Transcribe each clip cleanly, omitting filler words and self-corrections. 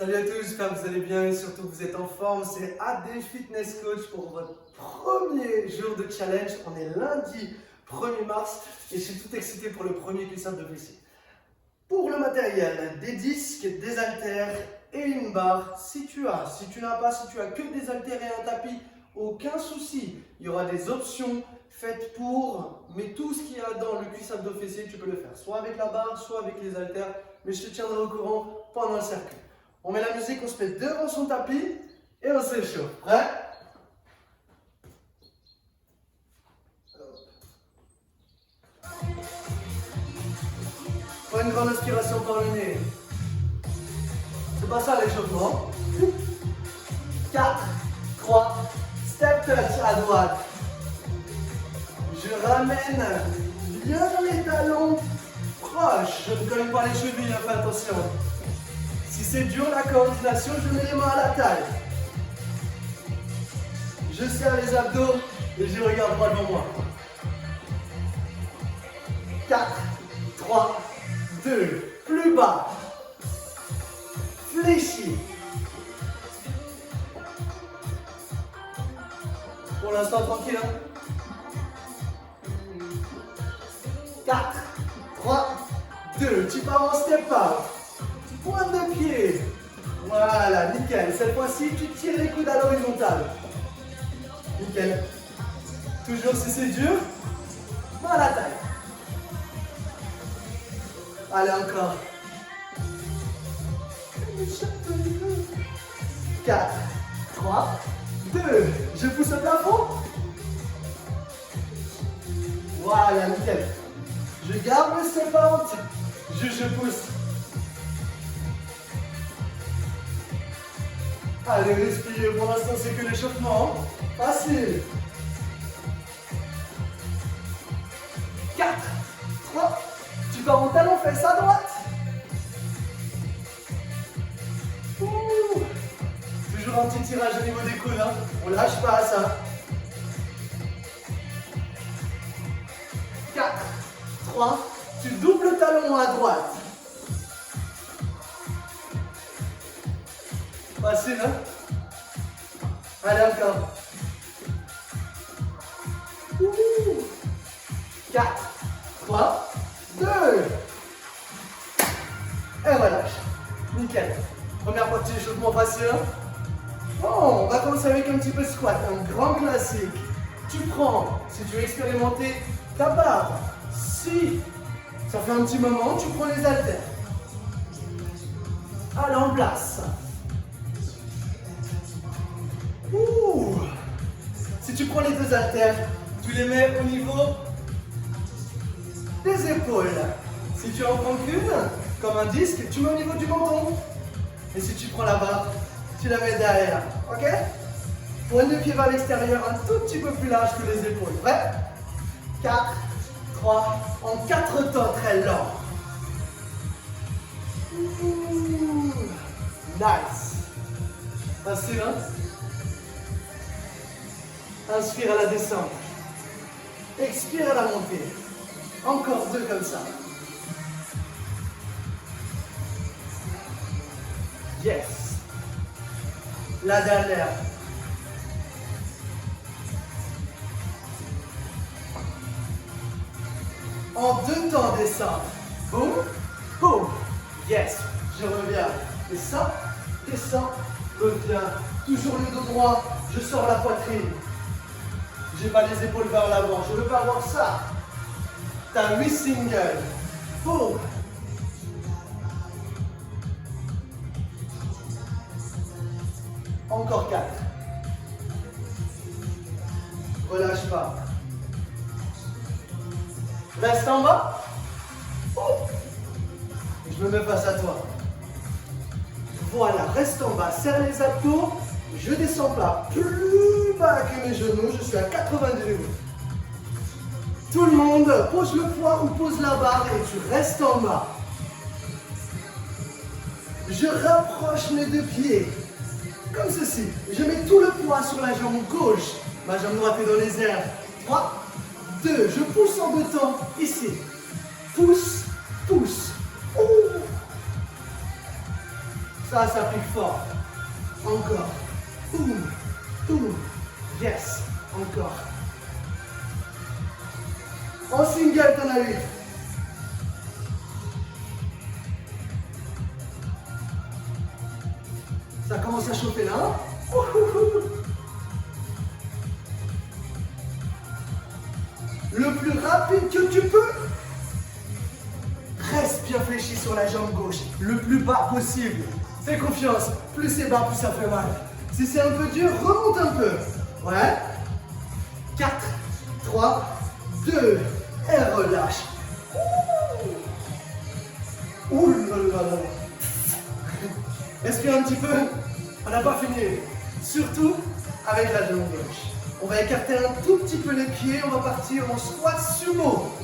Salut à tous, j'espère que vous allez bien et surtout que vous êtes en forme. C'est AD Fitness Coach pour votre premier jour de challenge. On est lundi 1er mars et je suis tout excité pour le premier push-up de fessier. Pour le matériel, des disques, des haltères et une barre. Si tu as que des haltères et un tapis, aucun souci. Il y aura des options faites pour, mais tout ce qu'il y a dans le push-up de fessier, tu peux le faire. Soit avec la barre, soit avec les haltères, mais je te tiendrai au courant pendant le circuit. On met la musique, on se met devant son tapis et on s'échauffe. Prêt? Prends une grande inspiration par le nez. C'est pas ça l'échauffement. 4, 3, step touch à droite. Je ramène bien les talons proches. Je ne colle pas les chevilles, fais attention. Si c'est dur la coordination, je mets les mains à la taille. Je serre les abdos et je regarde droit devant moi. 4, 3, 2, plus bas. Fléchi. Pour l'instant, tranquille. 4, 3, 2, tu pars en step out. Pointe de pied. Voilà, nickel. Cette fois-ci, tu tires les coudes à l'horizontale. Nickel. Toujours si c'est dur, main à la taille. Allez, encore. 4, 3, 2. Je pousse au plafond. Voilà, nickel. Je garde le step out. Je pousse. Allez, respirez. Pour l'instant, c'est que l'échauffement. Facile. 4, 3. Tu pars en talon fesse à droite. Ouh. Toujours un petit tirage au niveau des coudes. Hein. On lâche pas ça. 4, 3. Tu doubles le talon à droite. Facile, hein? Allez, encore. 4, 3, 2. Et relâche. Nickel. Première partie d'échauffement facile. Bon, on va commencer avec un petit peu de squat, un grand classique. Tu prends, si tu veux expérimenter, ta barre. Si ça fait un petit moment, tu prends les haltères. Allez, en place. Ouh. Si tu prends les deux haltères, tu les mets au niveau des épaules. Si tu en prends qu'une, comme un disque, tu mets au niveau du menton. Et si tu prends la barre, tu la mets derrière. Ok? Pointe de pied vers l'extérieur, un tout petit peu plus large que les épaules. Prêt? 4, 3, en 4 temps très lent. Ouh. Nice. Facile, hein? Inspire à la descente. Expire à la montée. Encore 2 comme ça. Yes. La dernière. En 2 temps descente. Boum, boum. Yes. Je reviens. Descends, descends, reviens. Toujours le dos droit. Je sors la poitrine. J'ai pas les épaules vers l'avant. Je veux pas avoir ça. T'as 8 singles. Boum. Encore 4. Relâche pas. Reste en bas. Oh. Je me mets face à toi. Voilà, reste en bas. Serre les abdos. Je descends plat. Plus bas que mes genoux. Je suis à 90 degrés. Tout le monde, pose le poids ou pose la barre et tu restes en bas. Je rapproche mes 2 pieds. Comme ceci. Je mets tout le poids sur la jambe gauche. Ma jambe droite est dans les airs. 3, 2. Je pousse en 2 temps. Ici. Pousse, pousse. Ouh. Ça pique fort. Encore. Boum. Boum. Yes. Encore. En single, t'en as 8. Ça commence à chauffer là. Le plus rapide que tu peux. Reste bien fléchi sur la jambe gauche. Le plus bas possible. Fais confiance. Plus c'est bas, plus ça fait mal. Si c'est un peu dur, remonte un peu. Ouais. 4, 3, 2, et relâche. Ouh là là là. Respire un petit peu. On n'a pas fini. Surtout avec la jambe gauche. On va écarter un tout petit peu les pieds. On va partir en squat sumo.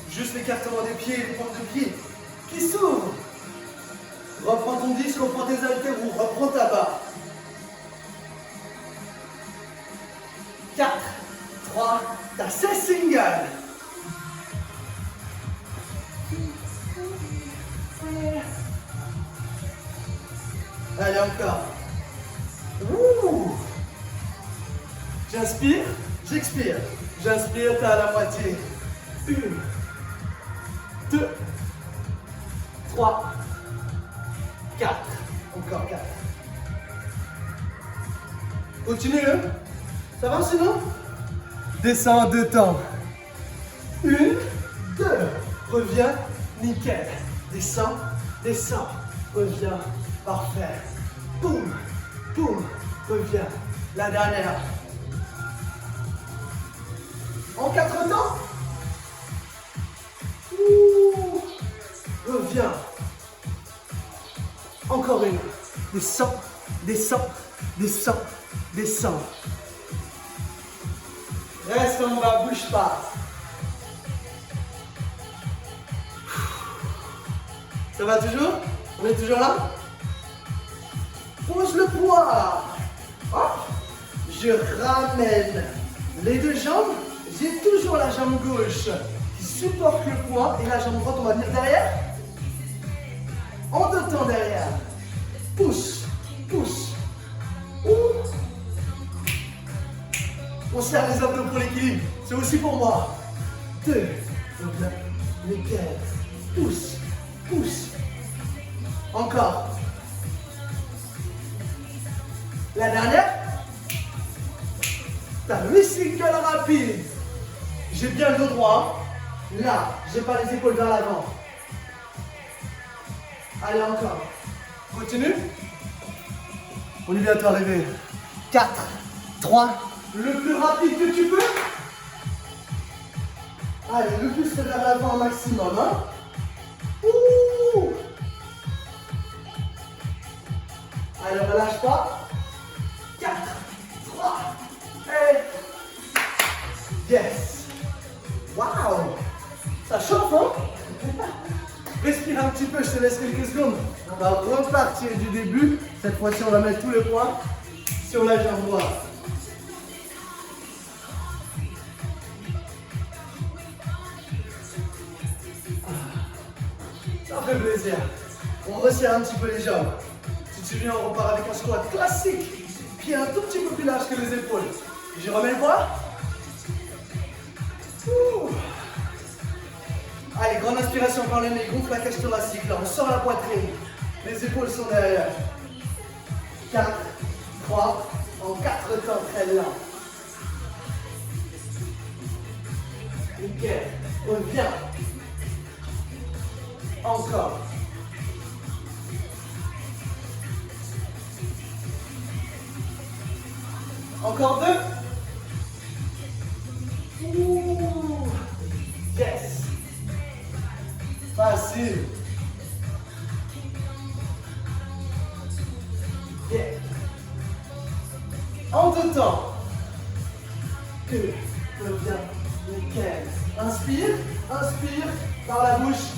Juste l'écartement des pieds et les pointes de pied qui s'ouvrent. Reprends ton disque, reprends tes haltères ou reprends ta barre. 4, 3, t'as 16 singles. Allez, encore. Ouh. J'inspire, j'expire. J'inspire, t'as à la moitié. 1, 2, 3, 4. Encore 4. Continue, hein. Ça va sinon? Descends en 2 temps. 1, 2. Reviens, nickel. Descends, descends. Reviens, parfait. Boum, boum. Reviens. La dernière. En 4 temps. Ouh. Reviens. Encore une. Descends, descends, descends, descends. Reste en bas, bouge pas. Ça va toujours? On est toujours là? Pose le poids. Hop. Je ramène les 2 jambes. J'ai toujours la jambe gauche qui supporte le poids et la jambe droite, on va venir derrière. En 2 temps derrière. Pousse, pousse. Ouh. On serre les abdos pour l'équilibre. C'est aussi pour moi. 2. Reviens. Nickel. Pousse, pousse. Encore. La dernière. T'as 8 cycles rapides. J'ai bien le dos droit. Là, j'ai pas les épaules vers l'avant. Allez, encore. Continue. On est bientôt arrivé. 4, 3. Le plus rapide que tu peux. Allez, le plus vers l'avant au maximum. Hein. Ouh. Allez, relâche pas. 4, 3, et... Yes. Waouh. Ça chauffe, hein. Respire un petit peu, je te laisse quelques secondes. On va repartir du début. Cette fois-ci, on va mettre tout le poids sur la jambe droite. Ça fait plaisir. On resserre un petit peu les jambes. Si tu viens, on repart avec un squat classique. Pied un tout petit peu plus large que les épaules. Je remets le poids. Ouh. Allez, grande inspiration par le nez, gonfle la cage thoracique. Là, on sort la poitrine. Les épaules sont derrière. 4, 3, en 4 temps, très lent. Nickel. Reviens. Encore. Encore 2. Ouh. Yes. Facile. Yeah. En 2 temps. 2. Reviens. Nickel. Inspire. Inspire par la bouche.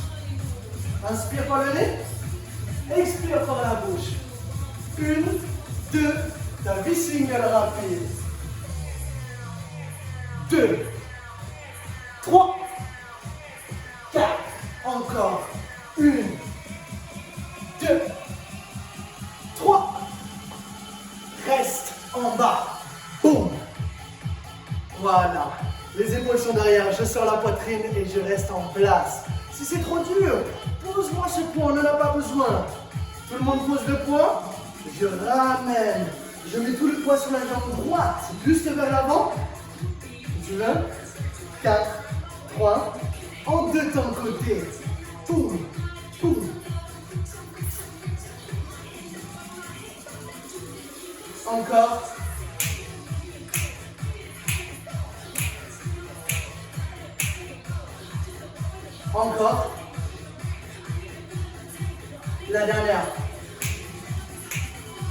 Inspire par le nez. Expire par la bouche. 1, 2. T'as 8 singles rapides. 2, 3, 4. Encore. 1, 2, en bas. Boum. Voilà. Les épaules sont derrière, je sors la poitrine et je reste en place. Si c'est trop dur, pose-moi ce poids, on n'en a pas besoin. Tout le monde pose le poids, je ramène. Je mets tout le poids sur la jambe droite, juste vers l'avant. Tu veux? 4, 3, en deux temps de côté. Boum, boum. Encore. Encore. La dernière.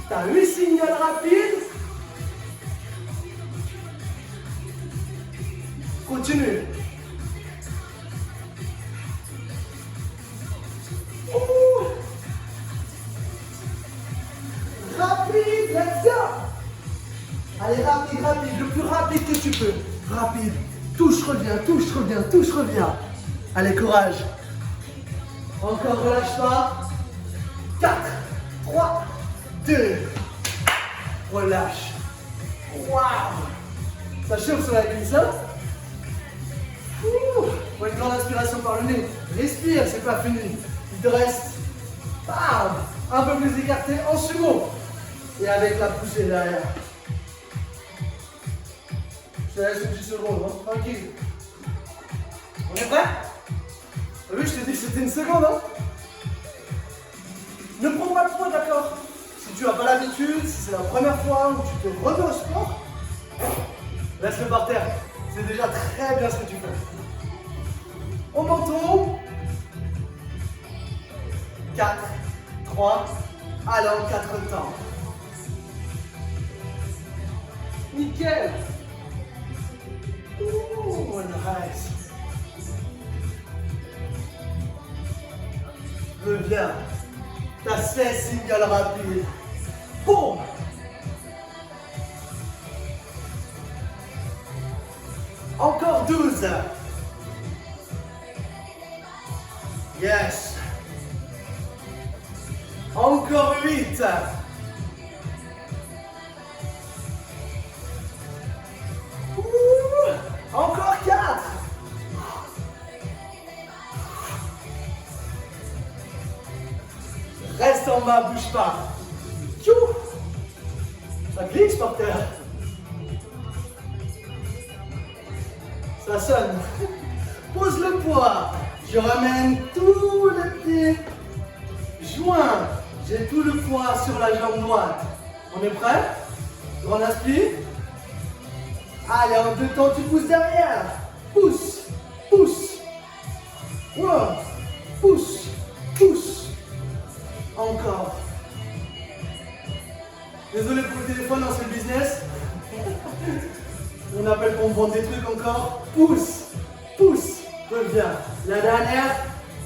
T'as 8 signaux rapides. Continue. Ouh. Rapide, let's go. Allez, rapide, rapide, le plus rapide que tu peux. Rapide. Touche, reviens, touche, reviens, touche, reviens. Allez, courage. Encore, relâche pas. 4, 3, 2. Relâche. Waouh. Ça chauffe sur la glisse, hein? Ouh. Une grande inspiration par le nez. Respire, c'est pas fini. Il te reste bam, un peu plus écarté en sumo. Et avec la poussée derrière. Je te laisse une petite seconde, hein? Tranquille. On est prêt? T'as vu, je t'ai dit que c'était une seconde, hein? Ne prends pas de poids, d'accord? Si tu n'as pas l'habitude, si c'est la première fois où tu te remets au sport, laisse-le par terre. C'est déjà très bien ce que tu fais. Au menton. 4, 3, allez en 4 temps. Nickel. Ouh, nice. Reviens. T'as 16 singles rapides. Boum. Encore 12. Yes. Encore 8. Ouh. Encore 4. Reste en bas, bouge pas. Tchou. Ça glisse par terre. Ça sonne. Pose le poids. Je ramène tous les pieds joints. J'ai tout le poids sur la jambe droite. On est prêt? On inspire. Allez, en deux temps, tu pousses derrière. Pousse, pousse. One, pousse, pousse. Encore. Désolé pour le téléphone, c'est le business. On appelle pour me vendre des trucs encore. Pousse, pousse, reviens. La dernière,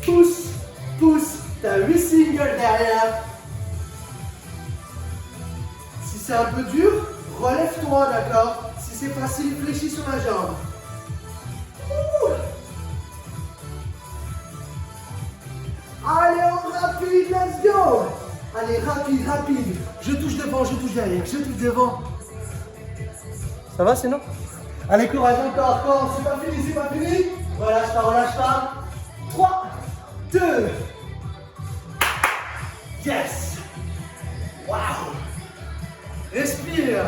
pousse, pousse. T'as 8 singles derrière. Si c'est un peu dur, relève-toi, d'accord? Si c'est facile, fléchis sur la jambe. Ouh. Allez, en rapide, let's go. Allez, rapide, rapide. Je touche devant, je touche derrière, je touche devant. Ça va sinon? Allez, courage, encore, encore. C'est pas fini, c'est pas fini. Relâche pas, relâche pas. 3, 2. Yes. Waouh. Respire.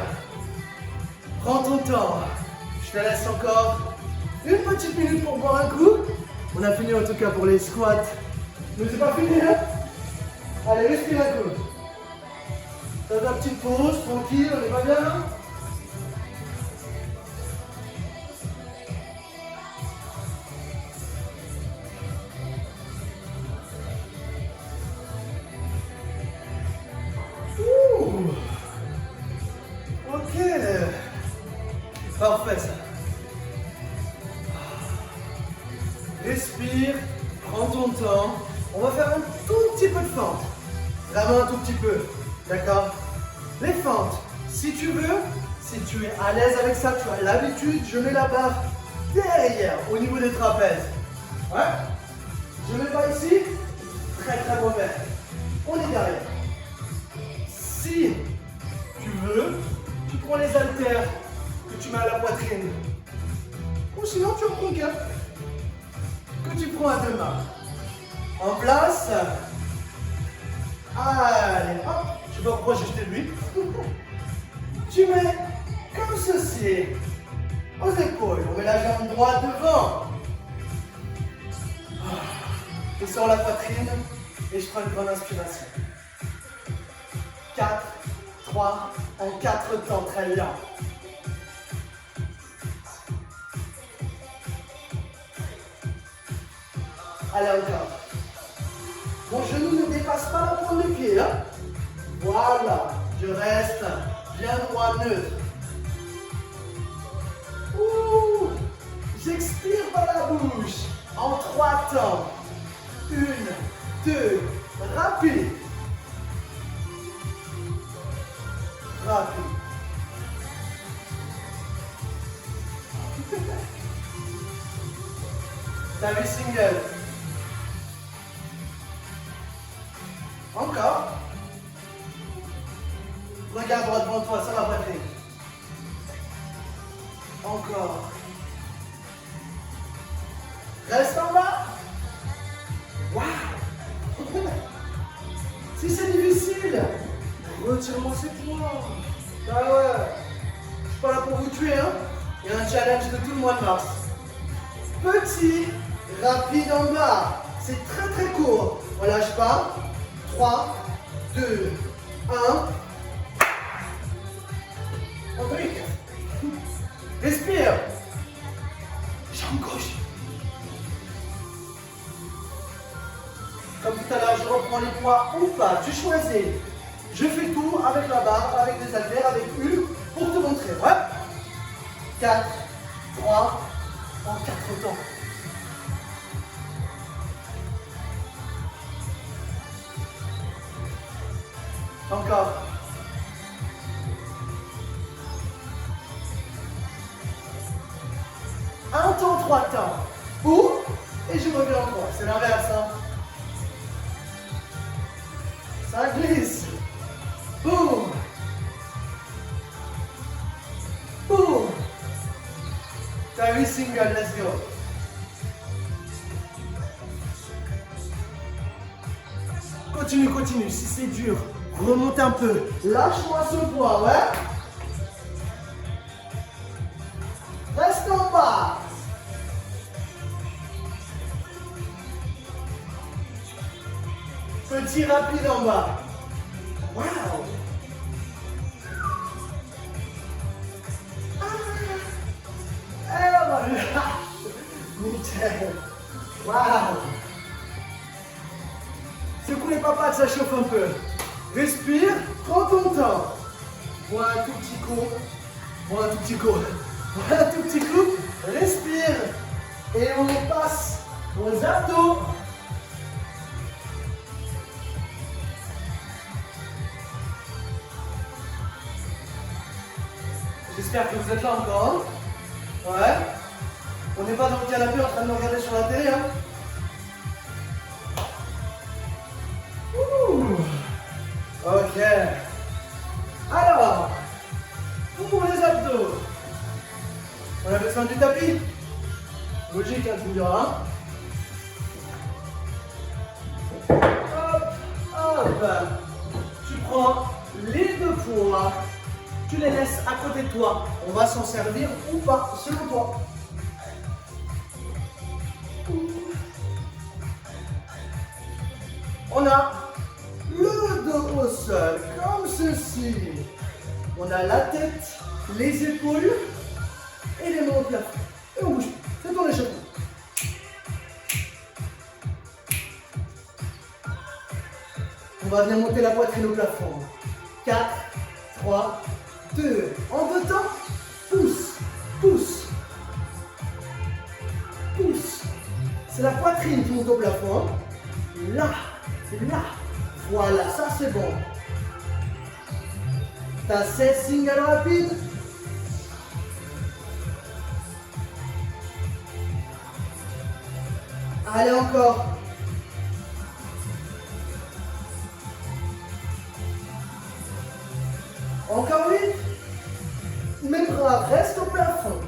Prends ton temps. Je te laisse encore une petite minute pour boire un coup. On a fini en tout cas pour les squats. Mais c'est pas fini, hein? Allez, respire un coup. Fais ta petite pause, tranquille, on est pas bien? Ok. Parfait ça. Respire, prends ton temps. On va faire un tout petit peu de fente. Vraiment un tout petit peu. D'accord? Les fentes, si tu veux, si tu es à l'aise avec ça, tu as l'habitude, je mets la barre derrière, au niveau des trapèzes. Ouais? Je mets pas ici. Très très mauvais. On est derrière. Si tu veux, tu prends Allez, hop, je sais pas pourquoi j'ai jeté lui. Tu mets comme ceci, aux épaules, on met la jambe droite devant. Et sur la poitrine, et je prends une bonne inspiration. 4, 3, en 4 temps, très bien. Allez, encore. Mon genou ne dépasse pas la pointe de pied. Hein? Voilà, je reste bien droit, neutre. Ouh, j'expire par la bouche en 3 temps. 1, 2, rapide. Rapide. T'as vu single. Encore. Regarde droit devant toi, ça va poitrine. Encore. Reste en bas. Waouh. Si c'est difficile, retire-moi ces points. Ah ouais. Je suis pas là pour vous tuer, hein. Il y a un challenge de tout le mois de mars. Petit, rapide en bas. C'est très très court. On lâche pas. 3, 2, 1. Andrique. Respire. Jambe gauche. Comme tout à l'heure, je reprends les poids ou pas. Tu choisis. Je fais tout avec la barre, avec des haltères, avec une pour te montrer. Ouais. 4, 3, en 4 temps. Encore. Un temps, 3 temps. Ou, et je reviens en 3. C'est l'inverse. Hein. Ça glisse. Boum. Boum. T'as vu single, let's go. Continue, continue. Si c'est dur, remonte un peu. Lâche-moi ce poids, ouais. Reste en bas. Petit rapide en bas. Wow. Ah. Et voilà. Nickel. Wow. Secoue les papates, ça chauffe un peu. Respire, prends ton temps. Voilà un tout petit coup. Voilà un tout petit coup. Voilà un tout petit coup. Respire. Et on passe aux abdos. J'espère que vous êtes là encore. Hein? Ouais. On n'est pas dans le canapé en train de me regarder sur la télé. Hein? Ouh. Ok. Alors, pour les abdos, on a besoin du tapis. Logique, hein, tu me diras. Hop, hop. Tu prends les 2 poids. Tu les laisses à côté de toi. On va s'en servir ou pas, selon toi. On a le dos au sol, comme ceci. On a la tête, les épaules et les mains au plafond. Et on bouge. Fais ton échappement. On va venir monter la poitrine au plafond. 4, 3, 2. En 2 temps, pousse, pousse, pousse. C'est la poitrine qui monte au plafond. Là, là. Voilà, ça c'est bon. T'as 16 singles rapides. Allez, encore. Encore 8. Mes bras restent au plafond.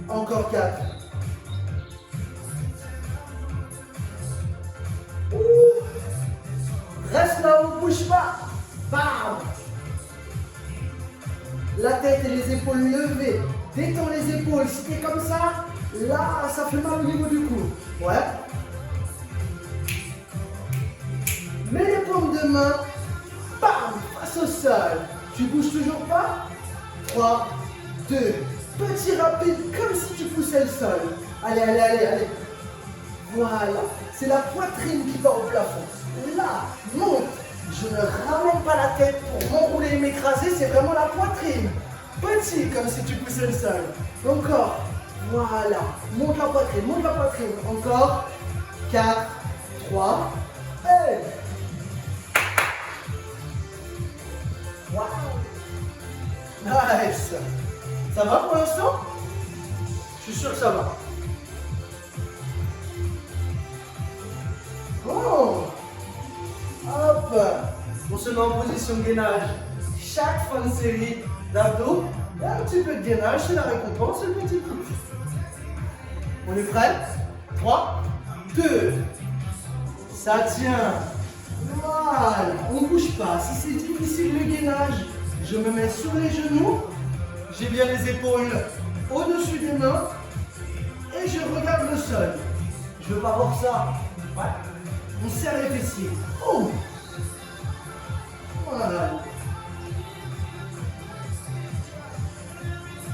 Encore 4. bouge pas. Bam. La tête et les épaules levées. Détends les épaules. Si tu es comme ça, là, ça fait mal au niveau du cou. Ouais. Mets les paumes de main. Bam. Face au sol. Tu bouges toujours pas. 3, 2. Petit rapide, comme si tu poussais le sol. Allez, allez, allez, allez. Voilà. C'est la poitrine qui va au plafond. Là, monte. Je ne ramène pas la tête pour m'enrouler et m'écraser, c'est vraiment la poitrine. Petit, comme si tu poussais le sol. Encore. Voilà. Monte la poitrine, monte la poitrine. Encore. 4, 3, et... Wow. Nice. Ça va pour l'instant? Je suis sûr que ça va. Oh. Hop. On se met en position de gainage. Chaque fin de série d'abdos, un petit peu de gainage, c'est la récompense, c'est le petit coup. On est prêt? 3, 2. Ça tient. Voilà. On ne bouge pas. Si c'est difficile le gainage, je me mets sur les genoux. J'ai bien les épaules au-dessus des mains. Et je regarde le sol. Je veux pas voir ça. Ouais. On serre les fessiers. Oh. Voilà.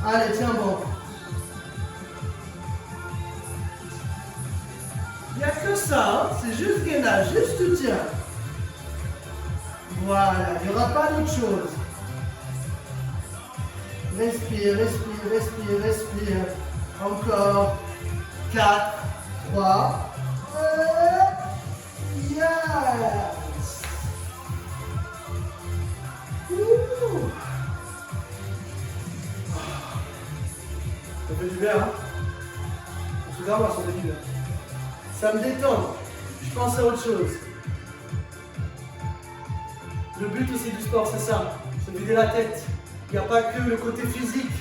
Allez, tiens bon. Il n'y a que ça, hein. C'est juste gainage, juste tu tiens. Voilà, il n'y aura pas d'autre chose. Respire, respire, respire, respire. Encore. 4, 3. Yes. Ça fait du bien, hein? On se garde, ça fait du bien. Ça me détend. Je pense à autre chose. Le but aussi du sport, c'est ça. Se vider la tête. Il n'y a pas que le côté physique.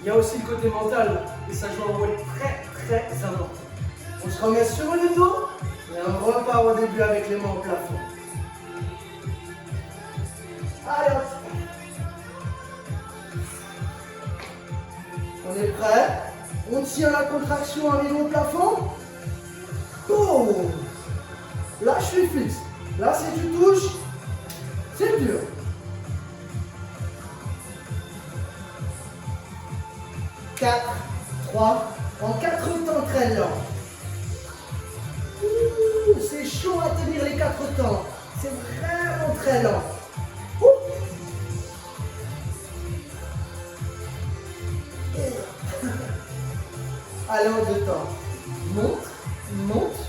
Il y a aussi le côté mental. Et ça joue un rôle très, très important. On se remet sur le dos. Et on repart au début avec les mains au plafond. Allez, hop. On est prêt? On tient la contraction arrive au plafond. Boum. Là, je suis fixe. Là, si tu touches, c'est dur. Quatre, 3, en 4 temps très lent. C'est chaud à tenir les 4 temps. C'est vraiment très lent. Allez, en 2 temps. Monte, monte,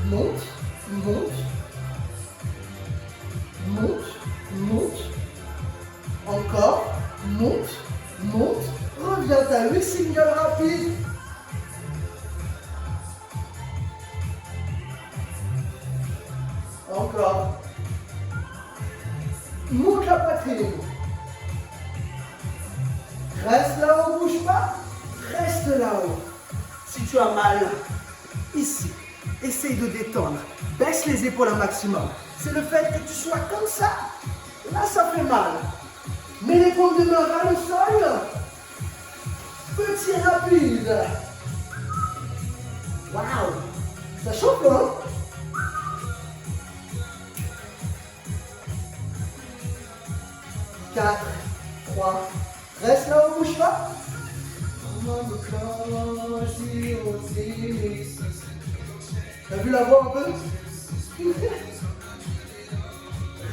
monte, monte, monte, monte. Encore, monte, monte. Reviens, t'as 8 singles rapides. Encore. Monte la poitrine. Reste là-haut, bouge pas. Reste là-haut. Si tu as mal, ici, essaye de détendre. Baisse les épaules un maximum. C'est le fait que tu sois comme ça. Là, ça fait mal. Mets les paumes de main vers le sol. Petit rapide. Waouh. Ça chauffe, hein? Quatre, 3. Reste là-haut, bouge pas. T'as vu la voix un peu?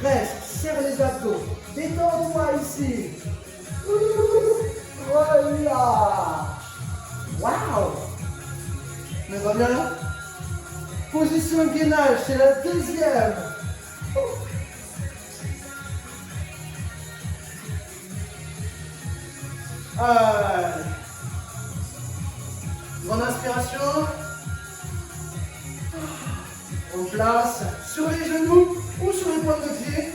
Reste, serre les abdos. Détends-toi ici. Voilà. Waouh. Mais reviens là. Position de gainage, c'est la deuxième. Allez. Grande inspiration. On place sur les genoux ou sur les pointes de pied.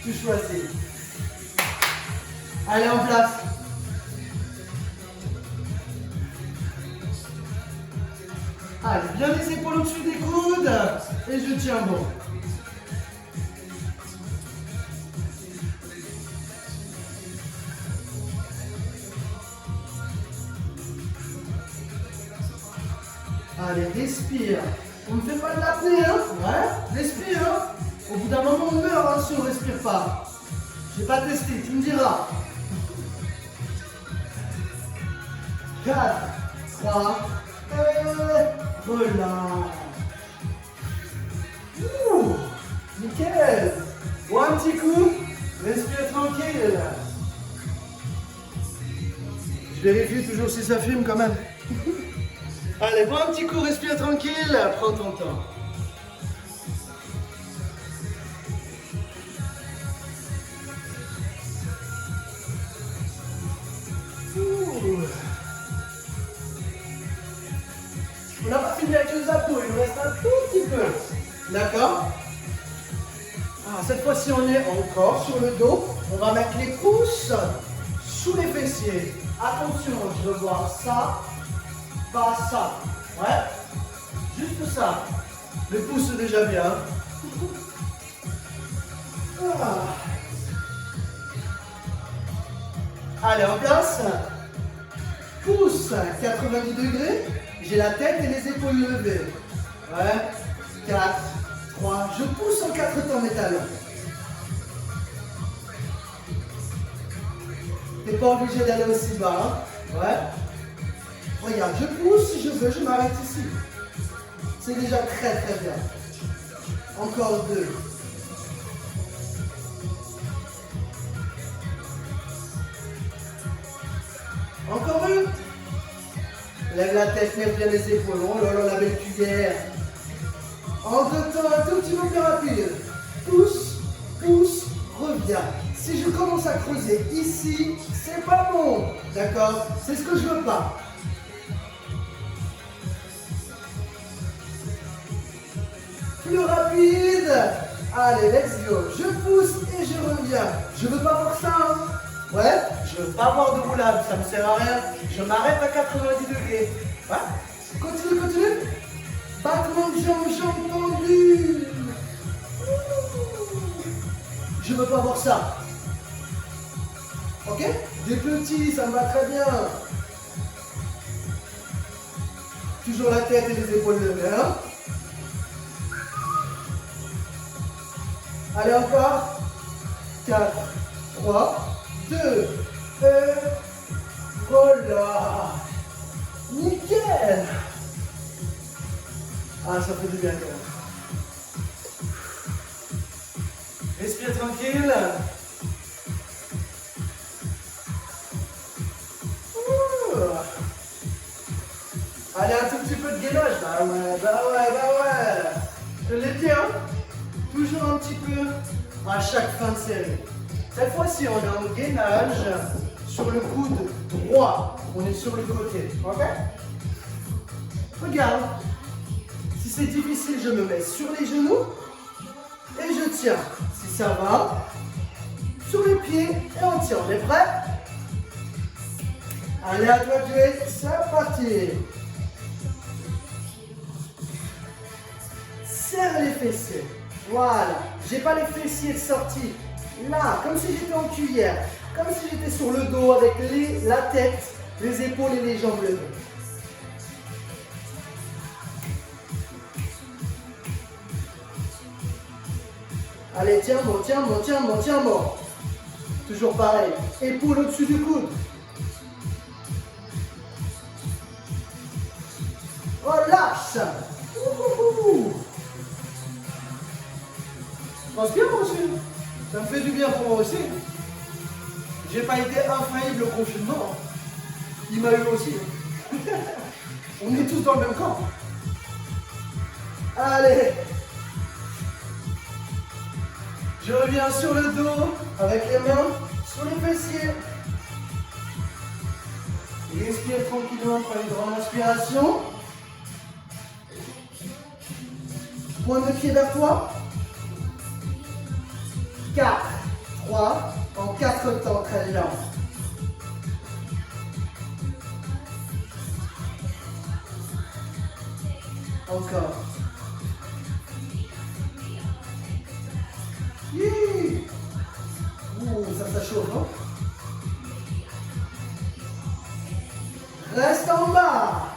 Tu choisis. Allez, en place. Allez, bien les épaules au-dessus des coudes. Et je tiens bon. Allez, respire. On ne fait pas de l'apnée, hein? Ouais, respire, hein? Au bout d'un moment, on meurt hein, si on ne respire pas. Je n'ai pas testé, tu me diras. 4, 3, et relâche. Ouh, nickel. Bon, un petit coup, respire tranquille. Je vérifie toujours si ça filme quand même. Allez, prends un petit coup, respire tranquille, prends ton temps. Ouh. On n'a pas fini avec les abdos, il nous reste un tout petit peu. D'accord? Cette fois-ci, on est encore sur le dos. On va mettre les pouces sous les fessiers. Attention, je veux voir ça, pas ça. Ouais, juste ça. Les pouces, c'est déjà bien. Allez, en place. Pouce 90 degrés. J'ai la tête et les épaules levées. Ouais, 4, 3. Je pousse en 4 temps mes talons. Tu n'es pas obligé d'aller aussi bas. Hein. Ouais. Regarde, je pousse, si je veux, je m'arrête ici. C'est déjà très très bien. Encore 2. Encore une. Lève la tête, lève bien les épaules. Oh là là, la belle cuillère. En 2 temps, un tout petit peu plus rapide. Pousse, pousse, reviens. Si je commence à creuser ici, c'est pas bon. D'accord? C'est ce que je veux pas. Plus rapide. Allez, let's go. Je pousse et je reviens. Je veux pas voir ça. Hein. Ouais, je veux pas avoir de roulade, ça me sert à rien. Je m'arrête à 90 degrés. Ouais. Continue, continue. Battement de jambes tendues. Je veux pas voir ça. Ok? Des petits, ça me va très bien. Toujours la tête et les épaules levées. Hein? Allez, encore. 4, 3, 2, 1. Voilà. Nickel. Ça fait du bien quand même. Respire tranquille. Allez, un tout petit peu de gainage. Bah ouais. Je l'ai dit, hein. Toujours un petit peu à chaque fin de série. Cette fois-ci, on est en gainage sur le coude droit. On est sur le côté. Ok? Regarde. Si c'est difficile, je me mets sur les genoux et je tiens. Si ça va, sur les pieds et on tient. On est prêt? Allez, à toi de jouer. C'est parti. Serre les fessiers. Voilà. J'ai pas les fessiers de sortie. Là, comme si j'étais en cuillère. Comme si j'étais sur le dos avec la tête, les épaules et les jambes levées. Allez, tiens bon. Toujours pareil. Épaules au-dessus du coude. Relâche. Transpire moi aussi. Ça me fait du bien pour moi aussi. J'ai pas été infaillible au confinement. Il m'a eu aussi. On est tous dans le même camp. Allez. Je reviens sur le dos avec les mains sur les fessiers. Respire tranquillement, prends une grande inspiration. Pointe de pied vers toi. 4, 3, en 4 temps, très lent. Encore. Yeah. Ouh, ça chauffe, hein? Reste en bas.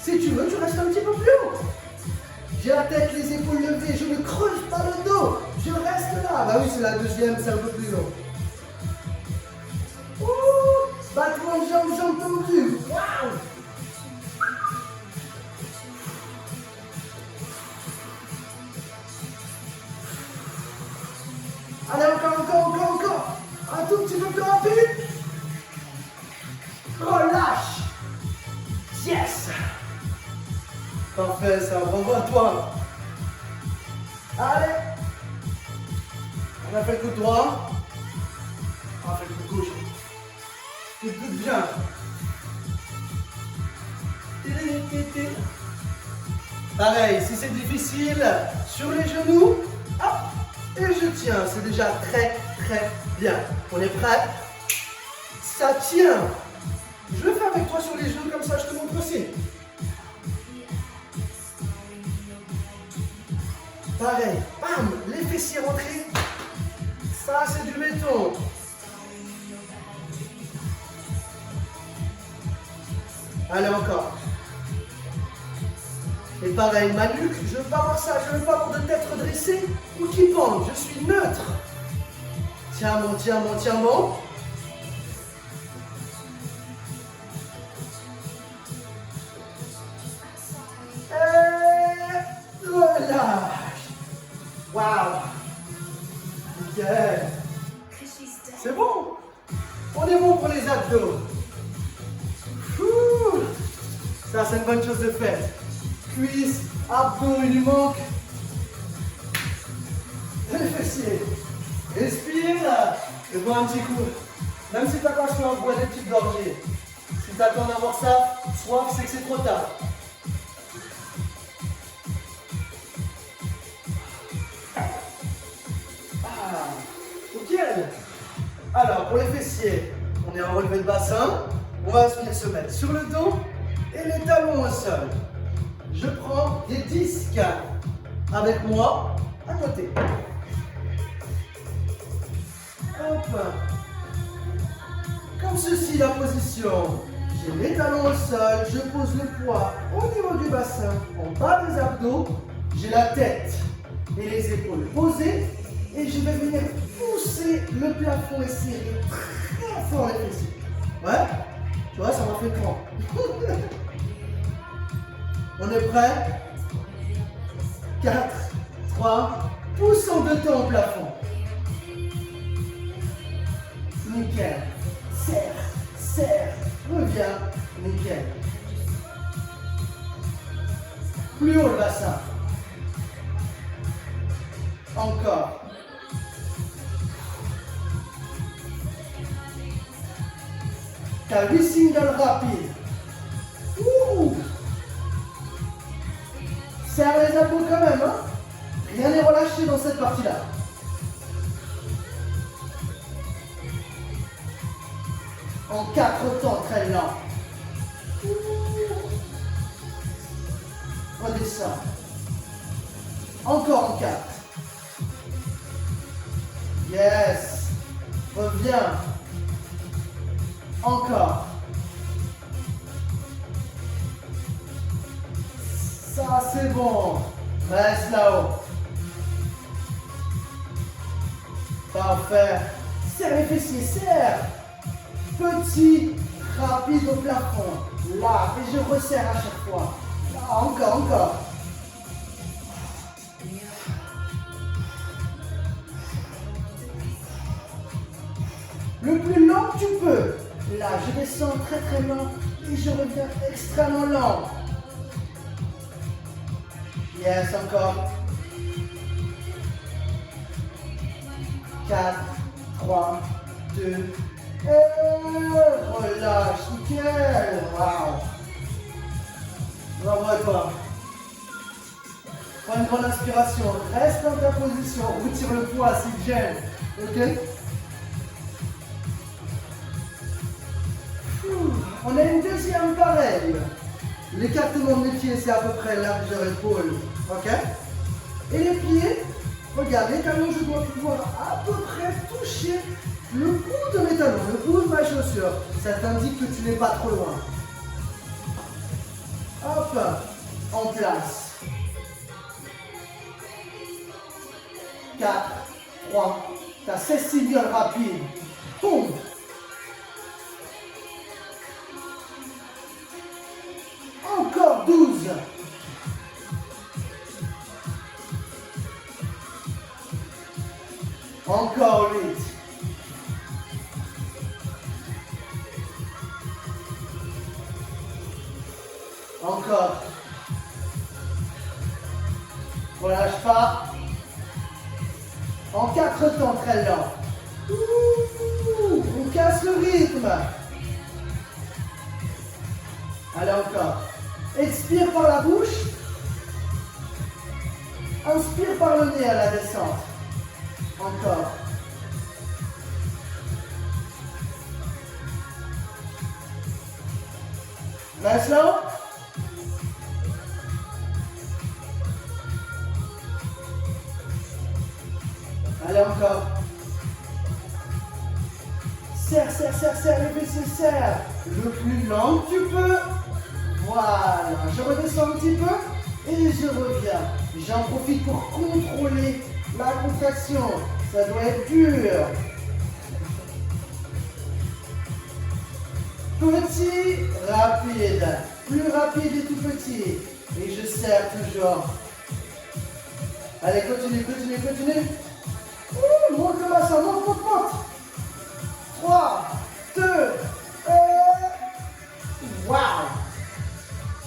Si tu veux, tu restes un petit peu plus haut. J'ai la tête, les épaules levées, je ne creuse pas le dos. Je reste là. Bah oui, c'est la deuxième, c'est un peu plus long. Ouh, battement de jambes, jambes tendues. Waouh. Allez, encore. Un tout petit peu plus rapide. Relâche. Yes. Parfait, ça. Bravo à toi. Allez. On a fait le coup droit. On a fait le coup gauche. Écoute bien. Pareil, si c'est difficile, sur les genoux, hop, et je tiens. C'est déjà très bien. On est prêt? Ça tient. Je le fais avec toi sur les genoux, comme ça je te montre aussi. Pareil, bam, les fessiers rentrés. Ça, c'est du béton. Allez, encore. Et pareil, ma nuque, je ne veux pas voir ça, je ne veux pas avoir de tête redressée ou qui pend. Je suis neutre. Tiens bon. Et relâche. Waouh. Nickel. C'est bon. On est bon pour les abdos. Ouh. Ça, c'est une bonne chose de faite. Cuisses, abdos, il lui manque. Et les fessiers. Respire. Et bois un petit coup. Même si tu n'as pas soif, bois des petites gorgées. Si tu attends d'avoir ça, soif, c'est que c'est trop tard. Ah, ok. Alors, pour les fessiers, on est en relevé de bassin. On va venir se mettre sur le dos et les talons au sol. Je prends des disques avec moi à côté. Hop. Comme ceci, la position. J'ai mes talons au sol, je pose le poids au niveau du bassin, en bas des abdos. J'ai la tête et les épaules posées et je vais venir pousser le plafond et serrer très fort les fessiers. Ouais, tu vois, ça m'a fait grand. On est prêt? 4, 3, pousse en deux temps au plafond. Nickel. Serre, reviens. Nickel. Plus haut le bassin. Encore. T'as 8 singles rapides. Ouh. Serre les abdos quand même, hein? Rien n'est relâché dans cette partie-là. En 4 temps, très lent. Redescends. Encore en 4. Yes. Reviens. Encore. Ça, c'est bon. Reste là-haut. Parfait. Serre les fessiers, serre. Petit, rapide au plafond. Là, et je resserre à chaque fois. Là, encore. Le plus lent que tu peux. Là, je descends très lent et je reviens extrêmement lent. Yes, encore. 4, 3, 2, et relâche, nickel. Waouh. Bravo à toi. Prends une grande inspiration, reste dans ta position, retire le poids s'il te gêne. Ok? On a une deuxième pareille. L'écartement de mes pieds, c'est à peu près largeur épaule. Ok? Et les pieds, regarde, les talons, je dois pouvoir à peu près toucher le bout de mes talons, le bout de ma chaussure. Ça t'indique que tu n'es pas trop loin. Hop, en place. 4, 3, t'as 16 signaux rapides. Boum. Encore 12. Encore 8. Encore. Relâche pas. En 4 temps très lent. On casse le rythme. Allez encore. Expire par la bouche. Inspire par le nez à la descente. Encore. Reste là. Allez encore. Serre, serre, serre, serre les fessiers, serre. Le plus lent que tu peux. Voilà. Je redescends un petit peu et je reviens. J'en profite pour contrôler la contraction. Ça doit être dur. Petit, rapide. Plus rapide et tout petit. Et je serre toujours. Allez, continue, continue, continue. Monte le bassin, monte, monte, monte. 3, 2, waouh.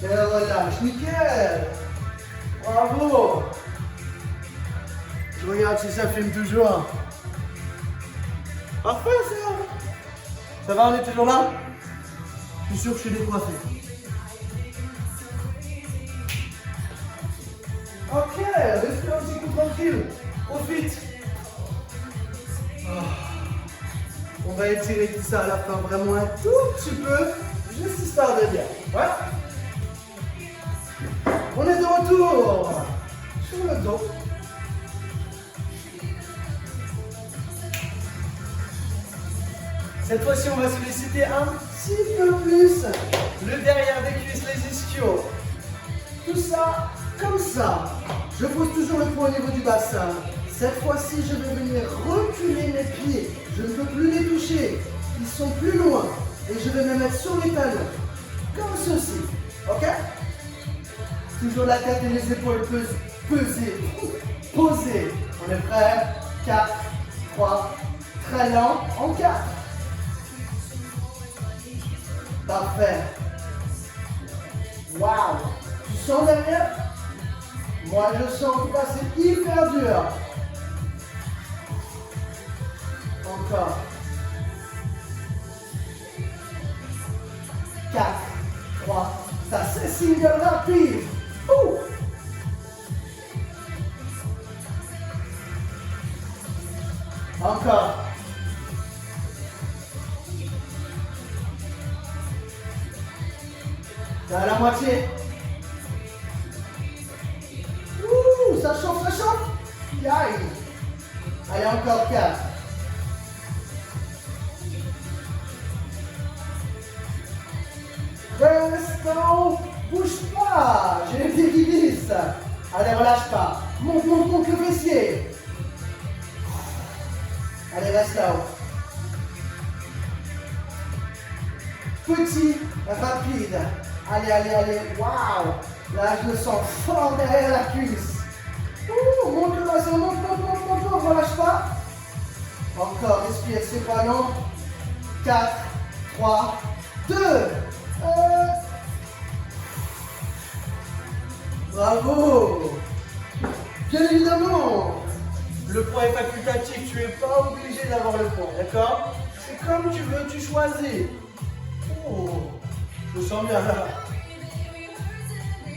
Et relâche, nickel. Bravo. Je regarde si ça filme toujours. Parfait ça. Ça va, on est toujours là? Je suis sûr que je suis décoiffé. Ok, respire un petit coup tranquille. Profite. On va étirer tout ça à la fin, vraiment un tout petit peu, juste histoire de bien. Voilà. On est de retour sur le dos. Cette fois-ci, on va solliciter un petit peu plus le derrière des cuisses, les ischios. Tout ça comme ça. Je pose toujours le poids au niveau du bassin. Cette fois-ci, je vais venir reculer mes pieds. Je ne peux plus les toucher. Ils sont plus loin. Et je vais me mettre sur les talons. Comme ceci. Ok? Toujours la tête et les épaules pesées. Posées. On est prêt? 4, 3, très lent. En 4. Parfait. Waouh! Tu sens derrière? Moi, je sens en tout cas, c'est hyper dur. Encore. 4, 3, ça c'est single rapide. Encore. C'est à la moitié. Ça chauffe, ça chauffe. Aïe. Allez, encore 4. Restons, bouge pas, j'ai les pieds qui glissent. Allez, relâche pas. Monte, monte, monte le fessier. Allez, reste là-haut. Petit, rapide. Allez, allez, allez. Waouh. Là, je me sens fort derrière la cuisse. Monte le bassin, monte, monte, monte, monte, monte, relâche pas. Encore, respire, c'est pas long. 4, 3, 2. Bravo. Bien évidemment, le poids est facultatif, tu n'es pas obligé d'avoir le poids, d'accord? C'est comme tu veux, tu choisis. Je me sens bien là.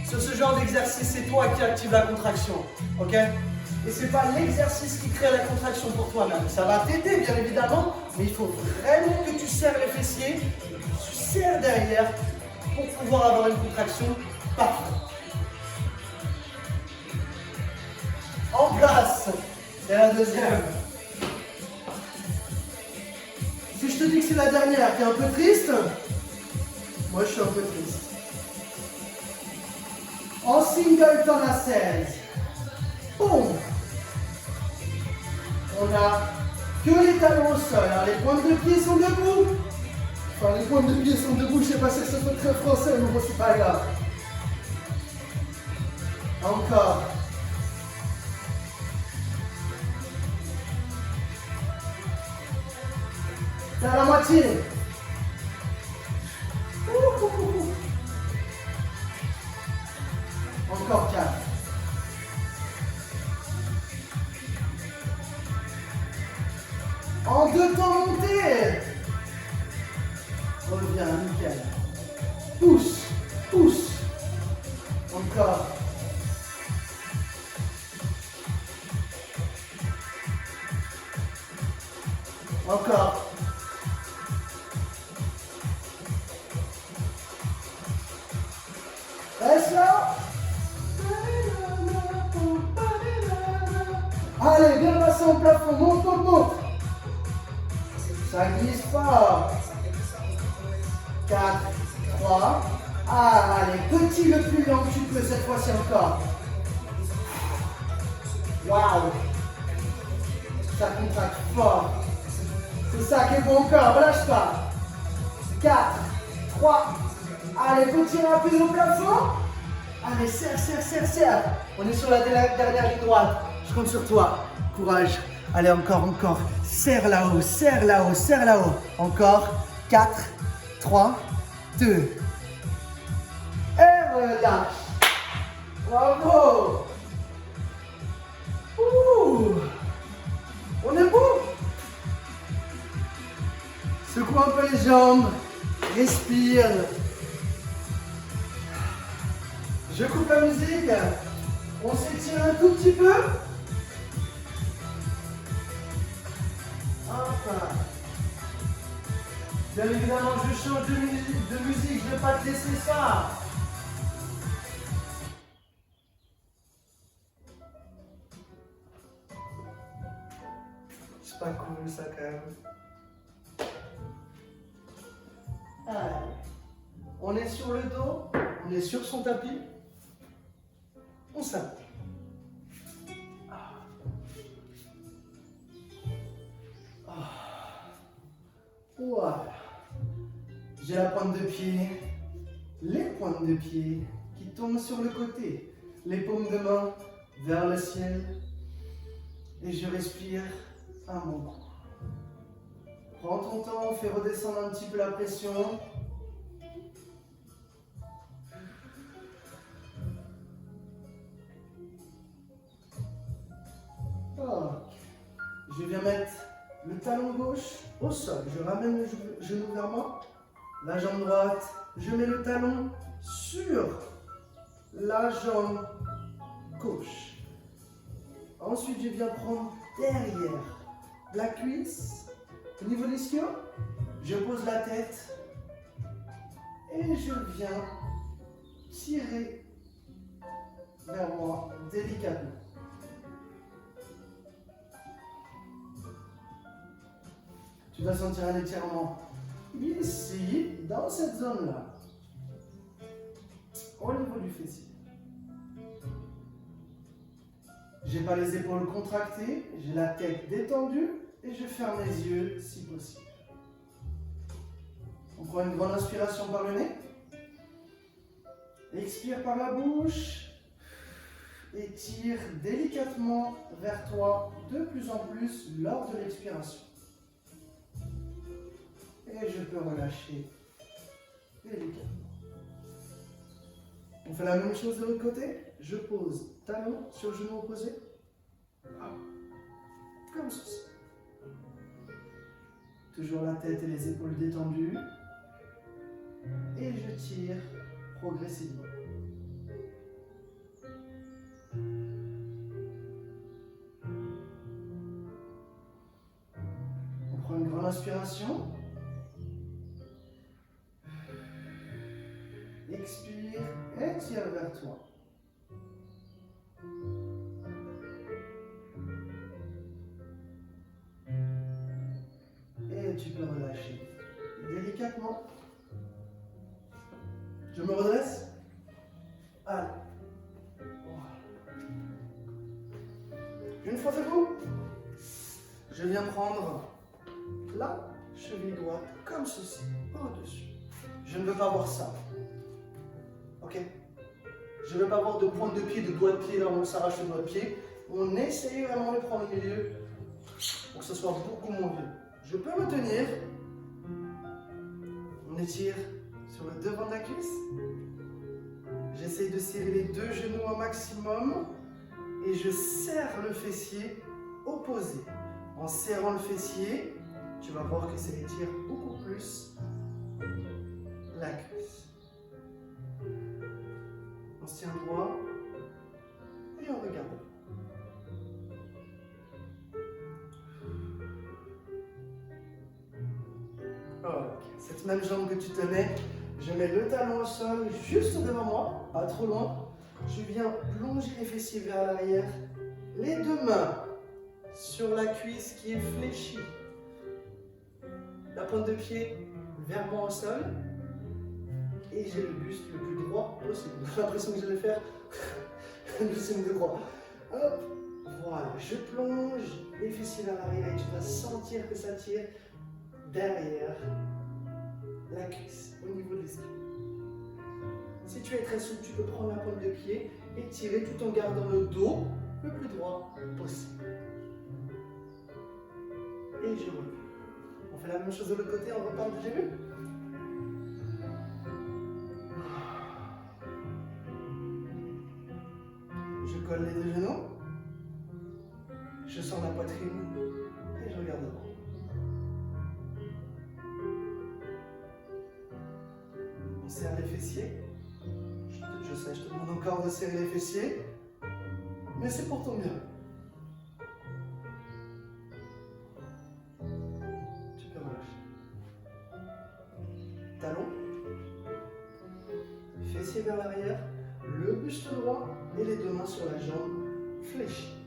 Sur ce genre d'exercice, c'est toi qui active la contraction, ok? Et c'est pas l'exercice qui crée la contraction pour toi-même. Ça va t'aider, bien évidemment, mais il faut vraiment que tu serres les fessiers, que tu serres derrière pour pouvoir avoir une contraction parfaite. En place, c'est la deuxième. Si je te dis que c'est la dernière, t'es un peu triste? Moi, je suis un peu triste. En singleton à 16. Boum. On a que les talons au sol. Alors, les pointes de pied sont debout. Enfin, les pointes de pied sont debout. Je ne sais pas si ça soit très français, mais bon, c'est pas grave. Encore. C'est à la moitié. Encore 4. En 2 temps monté. Reviens, nickel. Pousse, pousse. Encore. Encore. Reste là. Allez, bien passé au plafond. Monte, monte, monte. Ça glisse pas. 4, 3. Allez, petit le plus long que tu peux cette fois-ci encore. Waouh. Ça contracte fort. C'est ça qui est bon encore, relâche pas. 4, 3. Allez, petit rapide au plafond. Allez, serre, serre, serre, serre. On est sur la dernière ligne droite. Je compte sur toi. Courage. Allez, encore, encore. Serre là-haut, serre là-haut, serre là-haut. Encore. 4, 3, 2. Et relâche. Bravo. Ouh. On est bon. Secoue un peu les jambes. Respire. Je coupe la musique. On s'étire un tout petit peu. Enfin. Bien évidemment, je change de musique. Je ne vais pas te laisser ça. C'est pas cool ça quand même. Allez. On est sur le dos. On est sur son tapis. On s'arrête. Voilà. J'ai la pointe de pied, les pointes de pied qui tombent sur le côté, les paumes de main vers le ciel. Et je respire à mon cou. Prends ton temps, on fait redescendre un petit peu la pression. Ok. Je viens mettre le talon gauche au sol. Je ramène le genou vers moi. La jambe droite, je mets le talon sur la jambe gauche. Ensuite, je viens prendre derrière la cuisse. Au niveau de l'ischio, je pose la tête et je viens tirer vers moi délicatement. Tu vas sentir un étirement ici, dans cette zone-là, au niveau du fessier. J'ai pas les épaules contractées, j'ai la tête détendue et je ferme les yeux si possible. On prend une grande inspiration par le nez. Expire par la bouche. Et tire délicatement vers toi de plus en plus lors de l'expiration. Et je peux relâcher délicatement. On fait la même chose de l'autre côté. Je pose talon sur genou opposé. Comme ceci. Toujours la tête et les épaules détendues. Et je tire progressivement. On prend une grande inspiration. Une fois debout, je viens prendre la cheville droite comme ceci, au-dessus. Je ne veux pas voir ça. Ok? Je ne veux pas voir de pointe de pied, de doigt de pied, là où on s'arrache le doigt de pied. On essaye vraiment de prendre le milieu pour que ce soit beaucoup moins vieux. Je peux me tenir. On étire sur le devant de la cuisse. J'essaye de serrer les deux genoux au maximum et je serre le fessier opposé. En serrant le fessier, tu vas voir que ça étire beaucoup plus la cuisse. On se tient droit et on regarde. Ok, cette même jambe que tu tenais, je mets le talon au sol juste devant moi, pas trop loin. Je viens plonger les fessiers vers l'arrière, les deux mains sur la cuisse qui est fléchie. La pointe de pied vers moi au sol. Et j'ai le buste le plus droit possible. J'ai l'impression que je vais faire le signe droit. Hop, voilà, je plonge les fessiers vers l'arrière et tu vas sentir que ça tire derrière la cuisse, au niveau de l'estomac. Si tu es très souple, tu peux prendre la pointe de pied et tirer tout en gardant le dos le plus droit possible. Et je recule. On fait la même chose de l'autre côté, on repart du début. Je colle les deux genoux. Je sens la poitrine et je regarde devant. On serre les fessiers. Je sais, je te demande encore de serrer les fessiers, mais c'est pour ton bien. Tu peux relâcher. Talon, fessiers vers l'arrière, le buste droit et les deux mains sur la jambe fléchie.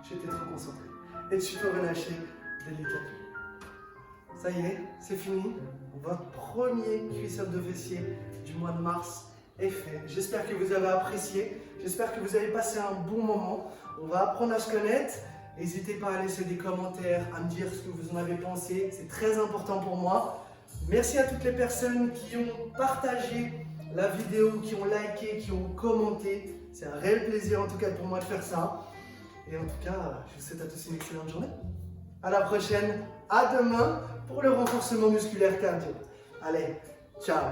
J'étais trop concentré. Et tu peux relâcher délicatement. Ça y est, c'est fini. Votre premier cuisse-up de fessier du mois de mars est fait. J'espère que vous avez apprécié. J'espère que vous avez passé un bon moment. On va apprendre à se connaître. N'hésitez pas à laisser des commentaires, à me dire ce que vous en avez pensé. C'est très important pour moi. Merci à toutes les personnes qui ont partagé la vidéo, qui ont liké, qui ont commenté. C'est un réel plaisir en tout cas pour moi de faire ça. Et en tout cas, je vous souhaite à tous une excellente journée. À la prochaine, à demain pour le renforcement musculaire cardio. Allez, ciao!